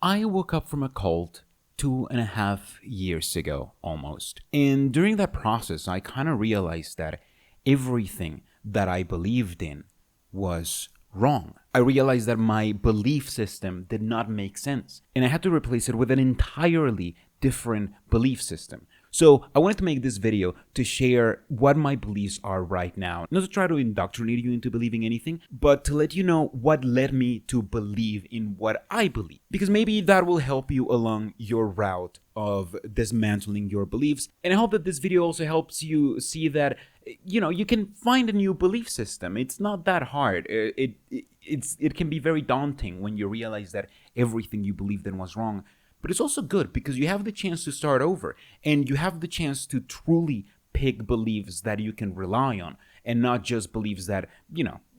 I woke up from a cult 2.5 years ago almost. And during that process, I kind of realized that everything that I believed in was wrong. I realized that my belief system did not make sense. And I had to replace it with an entirely different belief system. So I wanted to make this video to share what my beliefs are right now. Not to try to indoctrinate you into believing anything, but to let you know what led me to believe in what I believe. Because maybe that will help you along your route of dismantling your beliefs. And I hope that this video also helps you see that, you can find a new belief system. It's not that hard. It can be very daunting when you realize that everything you believed in was wrong. But it's also good because you have the chance to start over and you have the chance to truly pick beliefs that you can rely on and not just beliefs that,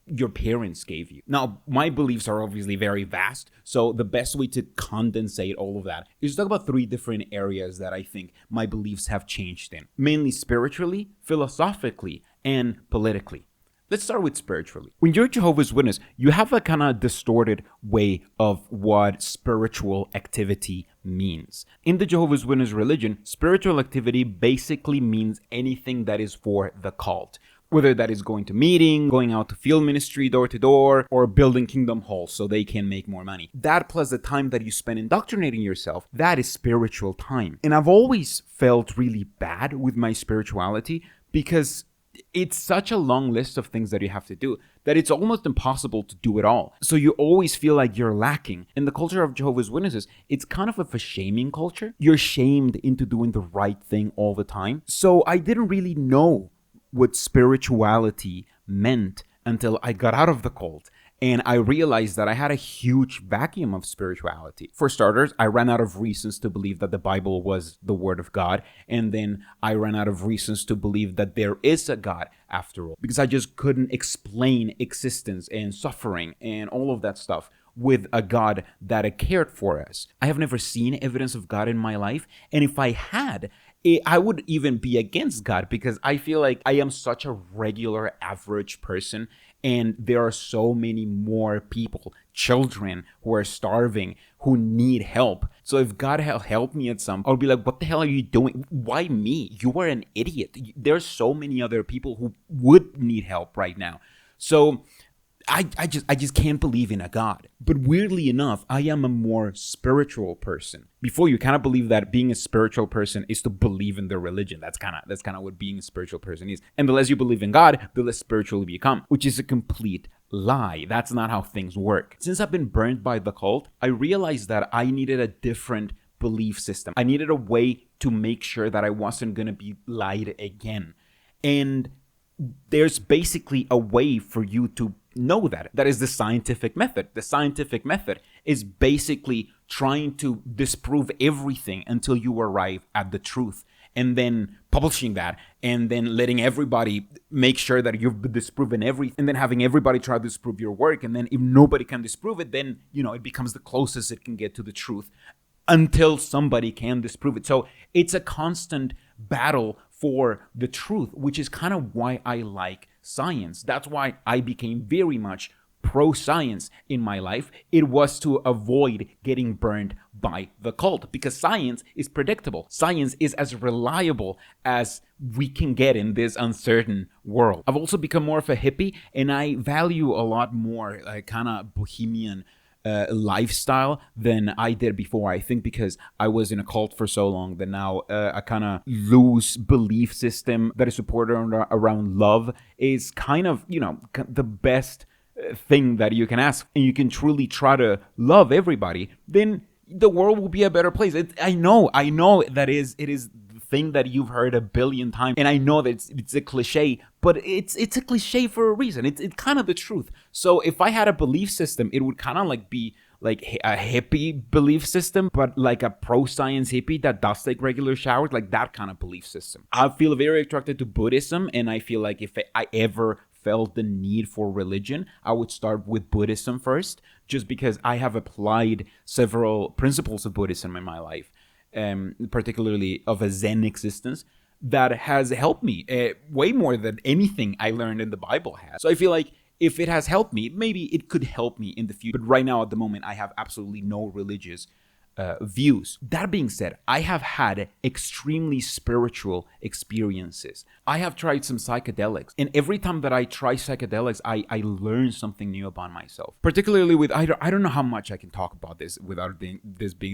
your parents gave you. Now, my beliefs are obviously very vast, so the best way to condensate all of that is to talk about 3 different areas that I think my beliefs have changed in, mainly spiritually, philosophically, and politically. Let's start with spiritually. When you're a Jehovah's Witness, you have a kind of distorted way of what spiritual activity means. In the Jehovah's Witness religion, spiritual activity basically means anything that is for the cult. Whether that is going to meeting, going out to field ministry door to door, or building kingdom halls so they can make more money. That plus the time that you spend indoctrinating yourself, that is spiritual time. And I've always felt really bad with my spirituality because it's such a long list of things that you have to do that it's almost impossible to do it all. So you always feel like you're lacking. In the culture of Jehovah's Witnesses, it's kind of a shaming culture. You're shamed into doing the right thing all the time. So I didn't really know what spirituality meant until I got out of the cult. And I realized that I had a huge vacuum of spirituality. For starters, I ran out of reasons to believe that the Bible was the Word of God. And then I ran out of reasons to believe that there is a God after all. Because I just couldn't explain existence and suffering and all of that stuff with a God that cared for us. I have never seen evidence of God in my life. And if I had, I would even be against God because I feel like I am such a regular average person. And there are so many more people, children who are starving, who need help. So if God had helped me at some, I would be like, what the hell are you doing? Why me? You are an idiot. There's so many other people who would need help right now. So I just can't believe in a God. But weirdly enough, I am a more spiritual person. Before, you kind of believe that being a spiritual person is to believe in the religion. That's kind of what being a spiritual person is. And the less you believe in God, the less spiritual you become, which is a complete lie. That's not how things work. Since I've been burned by the cult, I realized that I needed a different belief system. I needed a way to make sure that I wasn't going to be lied again. And there's basically a way for you to know that. That is the scientific method. The scientific method is basically trying to disprove everything until you arrive at the truth, and then publishing that, and then letting everybody make sure that you've disproven everything, and then having everybody try to disprove your work. And then if nobody can disprove it, then, it becomes the closest it can get to the truth until somebody can disprove it. So it's a constant battle for the truth, which is kind of why I like science. That's why I became very much pro-science in my life. It was to avoid getting burned by the cult, because science is predictable. Science is as reliable as we can get in this uncertain world. I've also become more of a hippie, and I value a lot more kind of bohemian lifestyle than I did before. I think because I was in a cult for so long that now a kind of loose belief system that is supported around love is kind of, the best thing that you can ask. And you can truly try to love everybody, then the world will be a better place. I know that it is the thing that you've heard a billion times, and I know that it's a cliche, but it's a cliche for a reason. It's kind of the truth. So if I had a belief system, it would kind of be like a hippie belief system, but like a pro-science hippie that does take regular showers, like that kind of belief system. I feel very attracted to Buddhism, and I feel like if I ever felt the need for religion, I would start with Buddhism first, just because I have applied several principles of Buddhism in my life, particularly of a Zen existence, that has helped me way more than anything I learned in the Bible has. So I feel like if it has helped me, maybe it could help me in the future. But right now, at the moment, I have absolutely no religious views. That being said, I have had extremely spiritual experiences. I have tried some psychedelics, and every time that I try psychedelics, I learn something new about myself. Particularly with, I don't know how much I can talk about this without being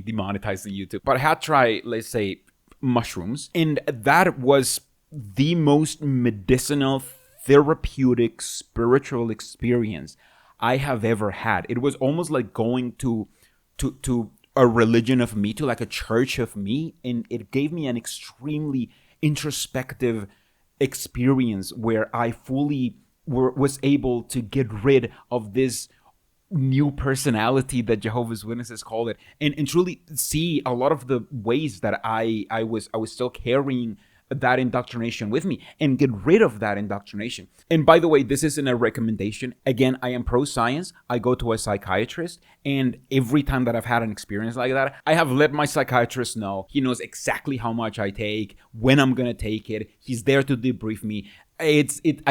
demonetized on YouTube, but I had tried, let's say, mushrooms, and that was the most medicinal, therapeutic, spiritual experience I have ever had. It was almost like going to a religion of me, to like a church of me, and it gave me an extremely introspective experience where I fully was able to get rid of this new personality that Jehovah's Witnesses call it, and truly see a lot of the ways that I was still carrying that indoctrination with me, and get rid of that indoctrination. And by the way, this isn't a recommendation. Again, I am pro-science. I go to a psychiatrist, and every time that I've had an experience like that, I have let my psychiatrist know. He knows exactly how much I take, when I'm gonna take it. He's there to debrief me. I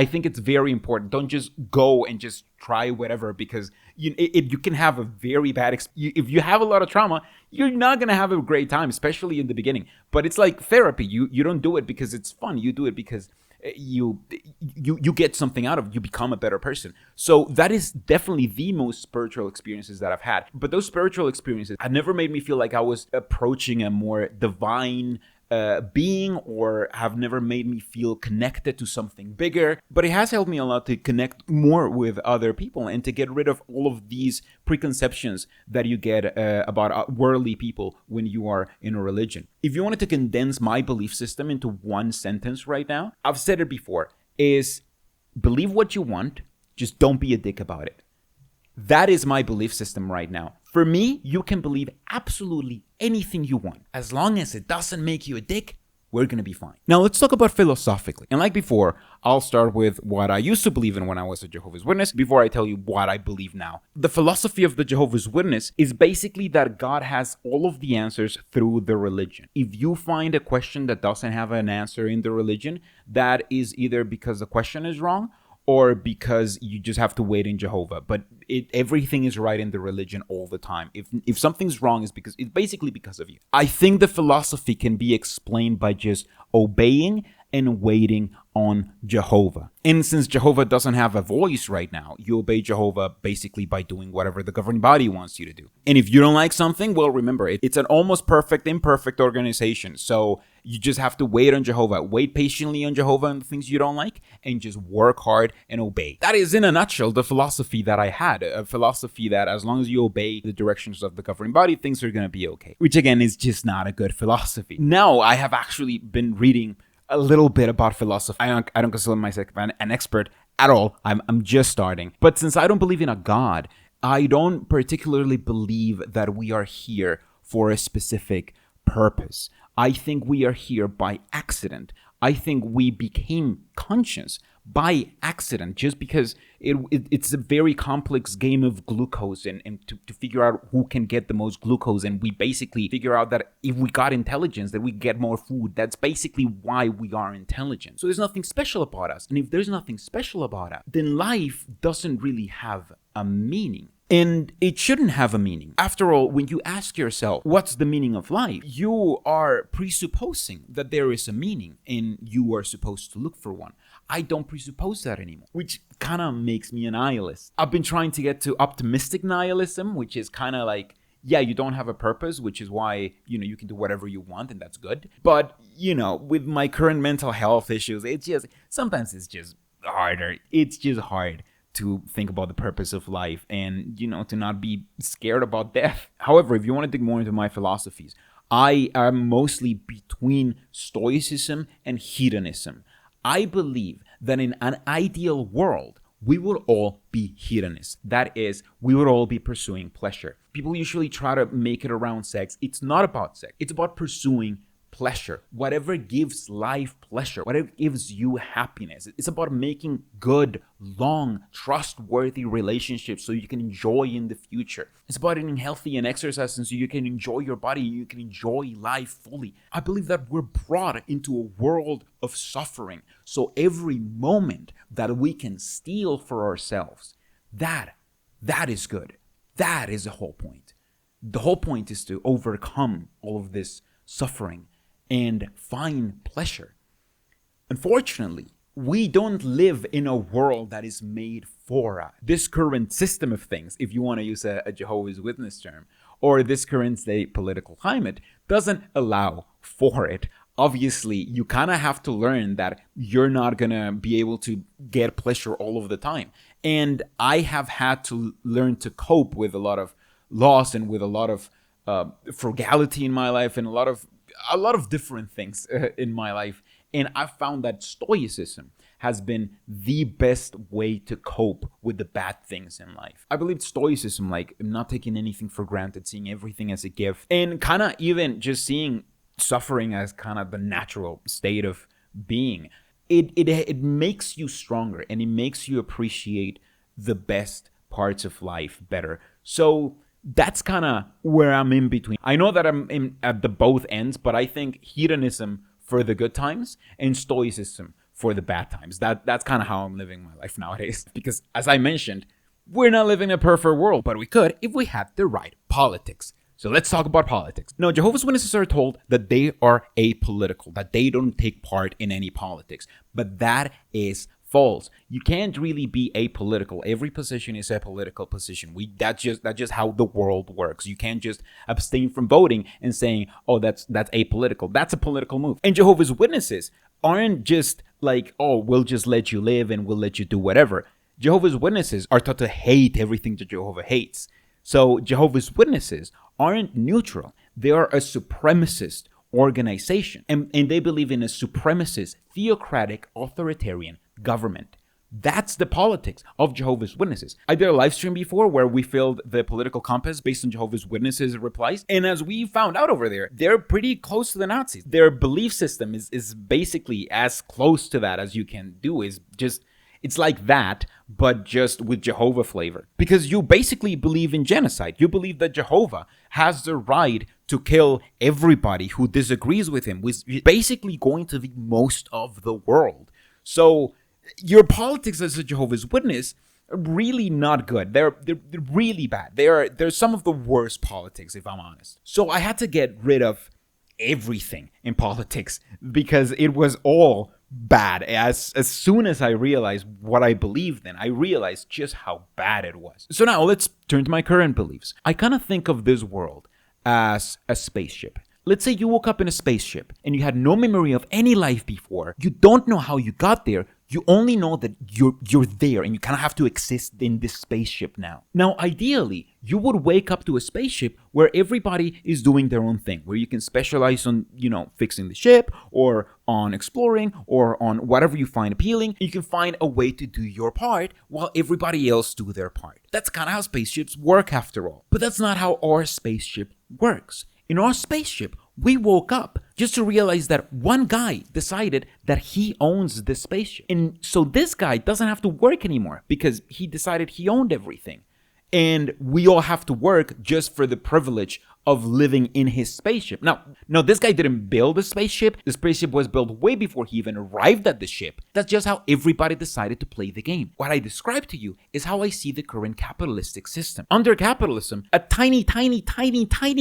think it's very important. Don't just go and just try whatever, because you can have a very bad experience. If you have a lot of trauma, you're not going to have a great time, especially in the beginning. But it's like therapy. You don't do it because it's fun. You do it because you get something out of it. You become a better person. So that is definitely the most spiritual experiences that I've had. But those spiritual experiences have never made me feel like I was approaching a more divine being, or have never made me feel connected to something bigger. But it has helped me a lot to connect more with other people, and to get rid of all of these preconceptions that you get about worldly people when you are in a religion. If you wanted to condense my belief system into one sentence right now, I've said it before, is believe what you want, just don't be a dick about it. That is my belief system right now. For me, you can believe absolutely anything you want. As long as it doesn't make you a dick, we're going to be fine. Now, let's talk about philosophically. And like before, I'll start with what I used to believe in when I was a Jehovah's Witness before I tell you what I believe now. The philosophy of the Jehovah's Witness is basically that God has all of the answers through the religion. If you find a question that doesn't have an answer in the religion, that is either because the question is wrong, or because you just have to wait in Jehovah. But everything is right in the religion all the time. If something's wrong, it's basically because of you. I think the philosophy can be explained by just obeying and waiting on Jehovah. And since Jehovah doesn't have a voice right now, you obey Jehovah basically by doing whatever the governing body wants you to do. And if you don't like something, well, remember, it's an almost perfect, imperfect organization. So you just have to wait on Jehovah. Wait patiently on Jehovah and the things you don't like, and just work hard and obey. That is, in a nutshell, the philosophy that I had. A philosophy that as long as you obey the directions of the governing body, things are going to be okay. Which, again, is just not a good philosophy. Now, I have actually been reading a little bit about philosophy. I don't consider myself an expert at all. I'm just starting. But since I don't believe in a God, I don't particularly believe that we are here for a specific purpose. I think we are here by accident. I think we became conscious by accident, just because it's a very complex game of glucose, and to figure out who can get the most glucose. And we basically figure out that if we got intelligence, that we get more food. That's basically why we are intelligent. So there's nothing special about us. And if there's nothing special about us, then life doesn't really have a meaning. And it shouldn't have a meaning. After all, when you ask yourself, what's the meaning of life? You are presupposing that there is a meaning, and you are supposed to look for one. I don't presuppose that anymore, which kind of makes me a nihilist. I've been trying to get to optimistic nihilism, which is kind of like, yeah, you don't have a purpose, which is why, you can do whatever you want, and that's good. But, with my current mental health issues, sometimes it's just harder. It's just hard to think about the purpose of life, and, to not be scared about death. However, if you want to dig more into my philosophies, I am mostly between Stoicism and Hedonism. I believe that in an ideal world, we would all be hedonists. That is, we would all be pursuing pleasure. People usually try to make it around sex. It's not about sex. It's about pursuing pleasure. Whatever gives life pleasure, whatever gives you happiness. It's about making good, long, trustworthy relationships so you can enjoy in the future. It's about eating healthy and exercising so you can enjoy your body, you can enjoy life fully. I believe that we're brought into a world of suffering. So every moment that we can steal for ourselves, that is good. That is the whole point. The whole point is to overcome all of this suffering and find pleasure. Unfortunately, we don't live in a world that is made for us. This current system of things, if you want to use a Jehovah's Witness term, or this current state political climate, doesn't allow for it. Obviously, you kind of have to learn that you're not going to be able to get pleasure all of the time. And I have had to learn to cope with a lot of loss and with a lot of frugality in my life and a lot of different things in my life. And I found that Stoicism has been the best way to cope with the bad things in life. I believe Stoicism, like not taking anything for granted, seeing everything as a gift, and kind of even just seeing suffering as kind of the natural state of being. It makes you stronger, and it makes you appreciate the best parts of life better. So that's kind of where I'm in between. I know that I'm at the both ends, but I think hedonism for the good times and Stoicism for the bad times. That's kind of how I'm living my life nowadays. Because as I mentioned, we're not living in a perfect world, but we could if we had the right politics. So let's talk about politics. Now, Jehovah's Witnesses are told that they are apolitical, that they don't take part in any politics. But that is false. You can't really be apolitical. Every position is a political position. That's just how the world works. You can't just abstain from voting and saying, "Oh, that's apolitical." That's a political move. And Jehovah's Witnesses aren't just like, "Oh, we'll just let you live and we'll let you do whatever." Jehovah's Witnesses are taught to hate everything that Jehovah hates. So Jehovah's Witnesses aren't neutral. They are a supremacist organization. And they believe in a supremacist, theocratic, authoritarian government. That's the politics of Jehovah's Witnesses. I did a live stream before where we filled the political compass based on Jehovah's Witnesses replies. And as we found out over there, they're pretty close to the Nazis. Their belief system is basically as close to that as you can do. It's like that, but just with Jehovah flavor. Because you basically believe in genocide. You believe that Jehovah has the right to kill everybody who disagrees with him, which is basically going to be most of the world. So your politics as a Jehovah's Witness are really not good. They're really bad. They're some of the worst politics, if I'm honest. So I had to get rid of everything in politics because it was all bad. As soon as I realized what I believed in, I realized just how bad it was. So now let's turn to my current beliefs. I kind of think of this world as a spaceship. Let's say you woke up in a spaceship and you had no memory of any life before. You don't know how you got there. You only know that you're there and you kind of have to exist in this spaceship now. Now, ideally, you would wake up to a spaceship where everybody is doing their own thing, where you can specialize on, fixing the ship or on exploring or on whatever you find appealing. You can find a way to do your part while everybody else do their part. That's kind of how spaceships work after all. But that's not how our spaceship works. In our spaceship, we woke up just to realize that one guy decided that he owns this spaceship. And so this guy doesn't have to work anymore because he decided he owned everything. And we all have to work just for the privilege of living in his spaceship. Now, this guy didn't build a spaceship. The spaceship was built way before he even arrived at the ship. That's just how everybody decided to play the game. What I described to you is how I see the current capitalistic system. Under capitalism, a tiny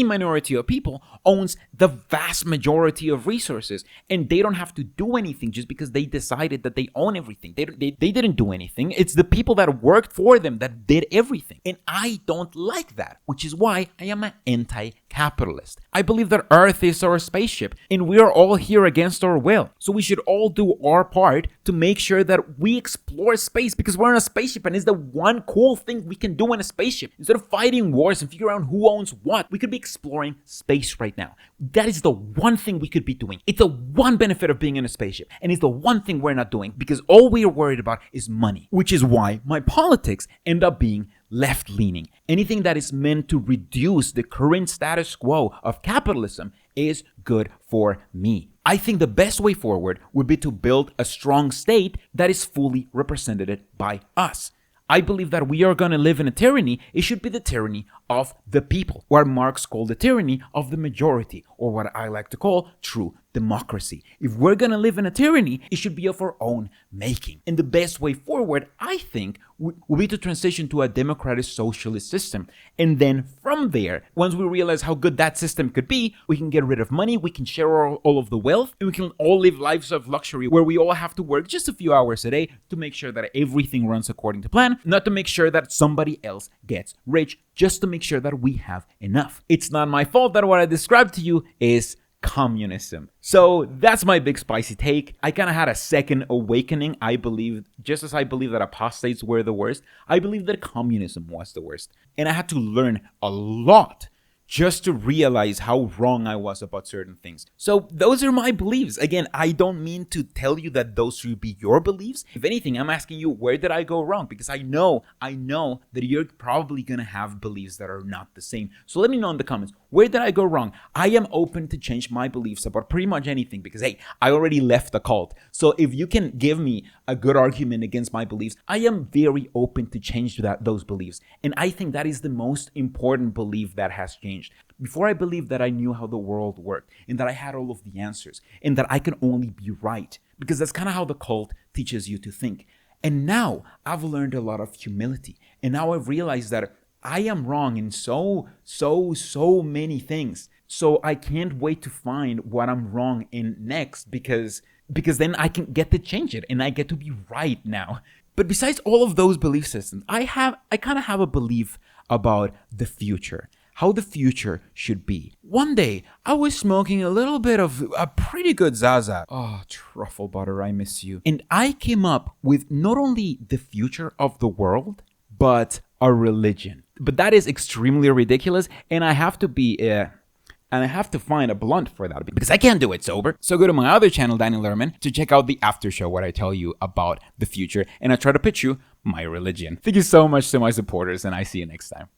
minority of people owns the vast majority of resources, and they don't have to do anything just because they decided that they own everything. They didn't do anything. It's the people that worked for them that did everything. And I don't like that, which is why I am an anti-capitalist. I believe that Earth is our spaceship, and we are all here against our will. So we should all do our part to make sure that we explore space, because we're in a spaceship and it's the one cool thing we can do in a spaceship. Instead of fighting wars and figuring out who owns what, we could be exploring space right now. That is the one thing we could be doing. It's the one benefit of being in a spaceship, and it's the one thing we're not doing because all we are worried about is money, which is why my politics end up being left-leaning. Anything that is meant to reduce the current status quo of capitalism is good for me. I think the best way forward would be to build a strong state that is fully represented by us. I believe that we are going to live in a tyranny. It should be the tyranny of the people, what Marx called the tyranny of the majority, or what I like to call true democracy. If we're gonna live in a tyranny, it should be of our own making. And the best way forward, I think, would be to transition to a democratic socialist system. And then from there, once we realize how good that system could be, we can get rid of money, we can share all of the wealth, and we can all live lives of luxury where we all have to work just a few hours a day to make sure that everything runs according to plan, not to make sure that somebody else gets rich, just to make sure that we have enough. It's not my fault that what I described to you is communism. So that's my big spicy take. I kind of had a second awakening. I believe, just as I believe that apostates were the worst, I believe that communism was the worst. And I had to learn a lot just to realize how wrong I was about certain things. So those are my beliefs. Again, I don't mean to tell you that those should be your beliefs. If anything, I'm asking you, where did I go wrong? Because I know that you're probably gonna have beliefs that are not the same. So let me know in the comments, where did I go wrong? I am open to change my beliefs about pretty much anything because, hey, I already left the cult. So if you can give me a good argument against my beliefs, I am very open to change those beliefs. And I think that is the most important belief that has changed. Before, I believed that I knew how the world worked and that I had all of the answers and that I can only be right, because that's kind of how the cult teaches you to think. And now I've learned a lot of humility, and now I've realized that I am wrong in so many things. So I can't wait to find what I'm wrong in next, because then I can get to change it and I get to be right now. But besides all of those belief systems, I kind of have a belief about the future. How the future should be. One day, I was smoking a little bit of a pretty good Zaza. Oh, truffle butter, I miss you. And I came up with not only the future of the world, but a religion. But that is extremely ridiculous, and I have to find a blunt for that because I can't do it sober. So go to my other channel, Daniel Lerman, to check out the after show where I tell you about the future and I try to pitch you my religion. Thank you so much to my supporters, and I see you next time.